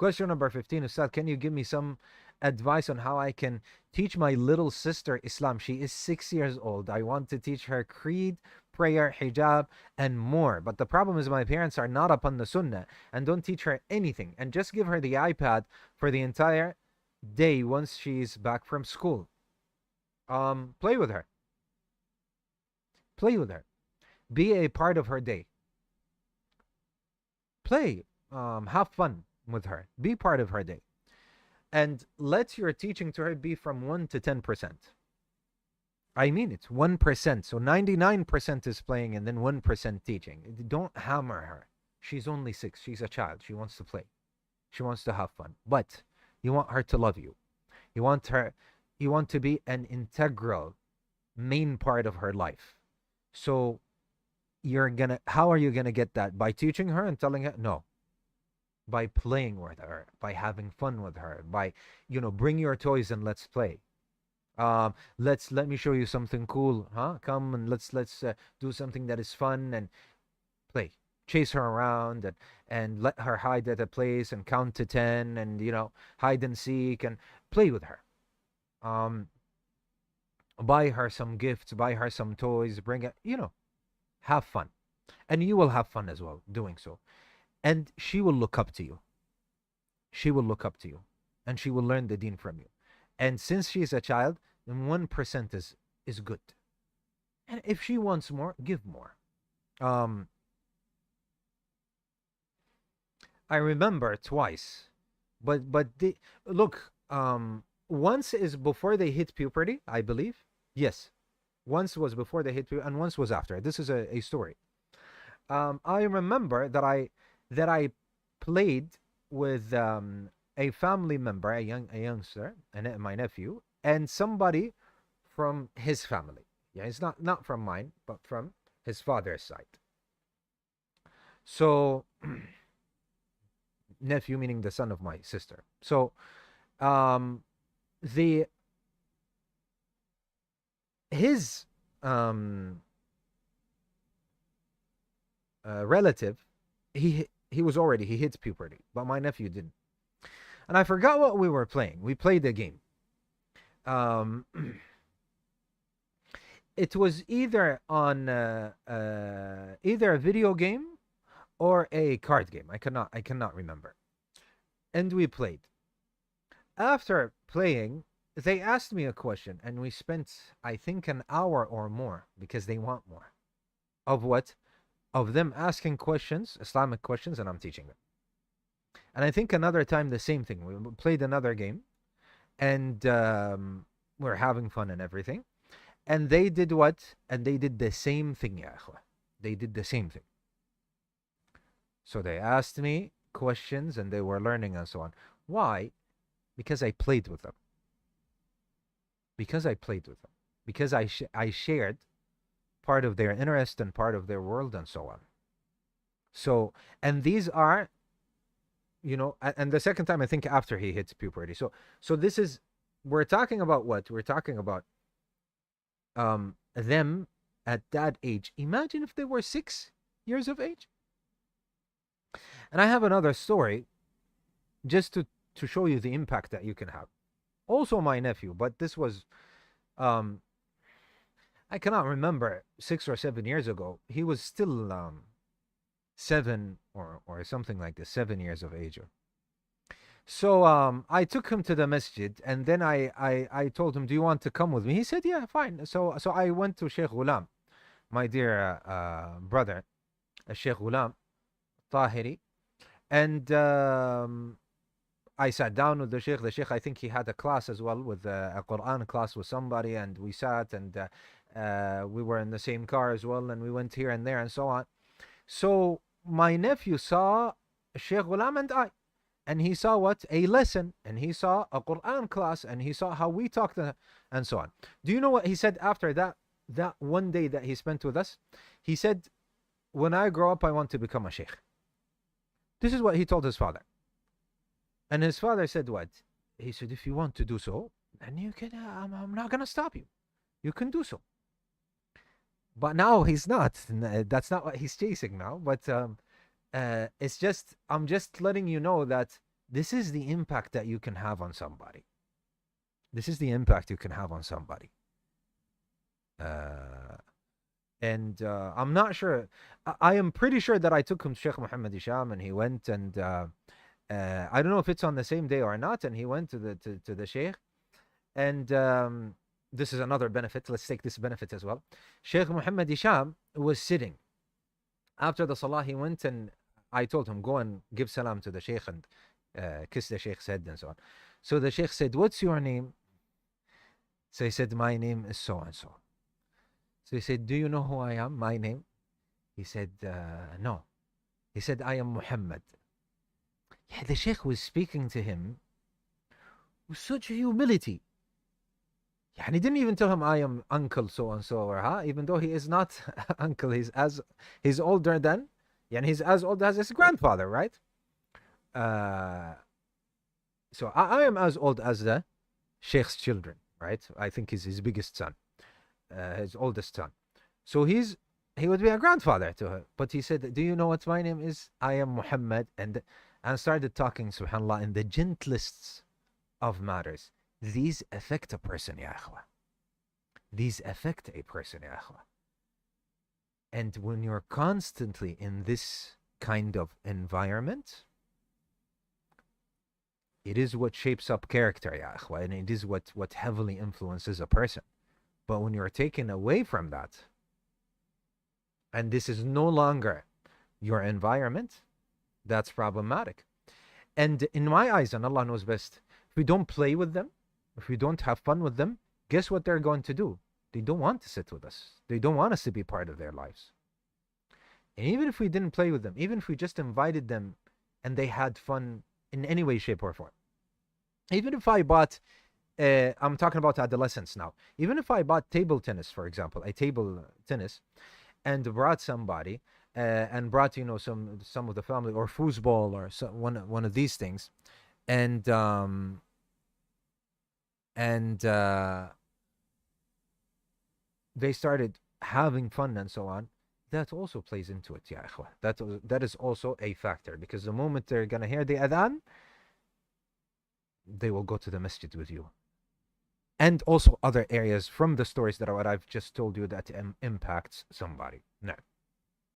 Question number 15, Ustadh, can you give me some advice on how I can teach my little sister Islam? She is 6 years old. I want to teach her creed, prayer, hijab, and more. But the problem is my parents are not upon the sunnah and don't teach her anything. And just give her the iPad for the entire day once she's back from school. Play with her. Play with her. Be a part of her day. Play. Have fun with her. Be part of her day. And let your teaching to her be from 1 to 10%. I mean it, 1%. So 99% is playing and then 1% teaching. Don't hammer her. She's only 6. She's a child. She wants to play. She wants to have fun. But you want her to love you. You want to be an integral main part of her life. So how are you gonna get that? By teaching her and telling her? No. By playing with her, by having fun with her, by, bring your toys and let's play. Let me show you something cool, huh? Come and let's do something that is fun and play. Chase her around and let her hide at a place and count to 10 and hide and seek and play with her. Buy her some gifts, buy her some toys, bring it, have fun. And you will have fun as well doing so. And she will look up to you. She will look up to you. And she will learn the deen from you. And since she's a child, then 1% is good. And if she wants more, give more. I remember twice. But look, once is before they hit puberty, I believe. Yes. Once was before they hit puberty, and once was after. This is a story. I remember that I played with a family member, a youngster, and my nephew, and somebody from his family. Yeah, it's not from mine, but from his father's side. So, nephew meaning the son of my sister. So, his relative, he hit puberty, but my nephew didn't. And I forgot what we were playing. We played a game. It was either on either a video game or a card game. I cannot remember. And we played. After playing, they asked me a question, and we spent, I think, an hour or more because they want more. Of what? Of them asking questions, Islamic questions, and I'm teaching them. And I think another time the same thing. We played another game, and we're having fun and everything. And they did what? And they did the same thing, ya akhwa. They did the same thing. So they asked me questions, and they were learning and so on. Why? Because I played with them. Because I played with them. Because I shared part of their interest and part of their world and so on. So, and these are, and the second time I think after he hits puberty. So this is, we're talking about what? We're talking about them at that age. Imagine if they were 6 years of age. And I have another story just to show you the impact that you can have. Also my nephew, but this was, I cannot remember, 6 or 7 years ago. He was still 7 or something like this, 7 years of age. So I took him to the masjid, and then I told him, do you want to come with me? He said, yeah, fine. So I went to Sheikh Ghulam, my dear brother, Sheikh Ghulam Tahiri, and I sat down with the Sheikh. The Sheikh, I think he had a class as well, with a Quran class with somebody, and we sat, and we were in the same car as well, and we went here and there and so on. So my nephew saw Sheikh Ghulam and I, and he saw what? A lesson, and he saw a Quran class, and he saw how we talked and so on. Do you know what he said after that one day that he spent with us? He said, when I grow up, I want to become a sheikh. This is what he told his father. And his father said what? He said, if you want to do so, then you can, I'm not going to stop you. You can do so. But now he's not. That's not what he's chasing now. But it's just, I'm just letting you know that This is the impact that you can have on somebody. This is the impact you can have on somebody. And I'm not sure. I am pretty sure that I took him to Sheikh Muhammad Hisham, and he went, and I don't know if it's on the same day or not. And he went to the Sheikh, and this is another benefit. Let's take this benefit as well. Sheikh Muhammad Hisham was sitting after the Salah. He went, and I told him, go and give salam to the Sheikh and kiss the Sheikh's head and so on. So the Sheikh said, what's your name? So he said, my name is so and so. So he said, do you know who I am? My name? He said, no. He said, I am Muhammad. Yeah, the Sheikh was speaking to him with such humility. Yeah, and he didn't even tell him, I am uncle so and so, or even though he is not uncle, he's older than, and he's as old as his grandfather, right? So I am as old as the Sheikh's children, right? I think he's his biggest son, his oldest son. So he would be a grandfather to her. But he said, do you know what my name is? I am Muhammad. And started talking, subhanAllah, in the gentlest of matters. These affect a person, ya akhwa. These affect a person, ya akhwa. And when you're constantly in this kind of environment, it is what shapes up character, ya akhwa, and it is what heavily influences a person. But when you're taken away from that, and this is no longer your environment, that's problematic. And in my eyes, and Allah knows best, if we don't play with them, if we don't have fun with them, guess what they're going to do? They don't want to sit with us. They don't want us to be part of their lives. And even if we didn't play with them, even if we just invited them and they had fun in any way, shape, or form. Even if I bought, I'm talking about adolescents now. Even if I bought table tennis, for example, a table tennis, and brought somebody, and brought, some of the family, or foosball, or one of these things, and they started having fun and so on, that also plays into it, ya ikhwah. That is also a factor, because the moment they're gonna hear the adhan, they will go to the masjid with you. And also other areas from the stories that I've just told you that impacts somebody. Now,